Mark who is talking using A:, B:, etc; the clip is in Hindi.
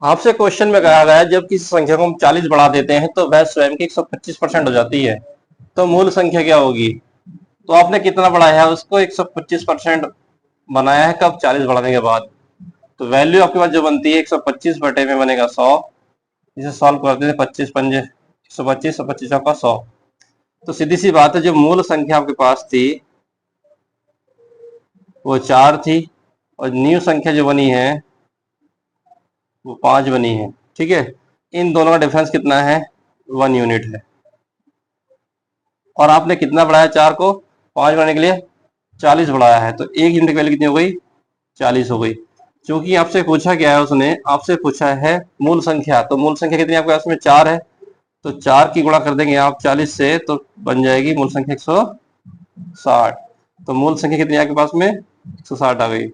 A: आपसे क्वेश्चन में कहा गया है जब किसी संख्या को हम 40 बढ़ा देते हैं तो वह स्वयं की 125% हो जाती है, तो मूल संख्या क्या होगी। तो आपने कितना बढ़ाया है उसको 125% बनाया है कब, 40 बढ़ाने के बाद। तो वैल्यू आपके पास जो बनती है 125 बटे में बनेगा 100। इसे सॉल्व करते हैं, 25 पंजे 125 और 25 का 100। तो सीधी सी बात है, जो मूल संख्या आपके पास थी वो 4 थी, और न्यू संख्या जो बनी है वो 5 बनी है। ठीक है, इन दोनों का डिफरेंस कितना है, 1 यूनिट है। और आपने कितना बढ़ाया 4 को, 5 बढ़ाने के लिए 40 बढ़ाया है, तो 1 यूनिट की वैल्यू कितनी हो गई, 40 हो गई। क्योंकि आपसे पूछा क्या है, उसने आपसे पूछा है मूल संख्या, तो मूल संख्या कितनी आपके पास में 4 है, तो 4 की गुणा कर देंगे आप 40 से, तो बन जाएगी मूल संख्या 160। तो मूल संख्या कितनी आपके पास में 160 आ गई।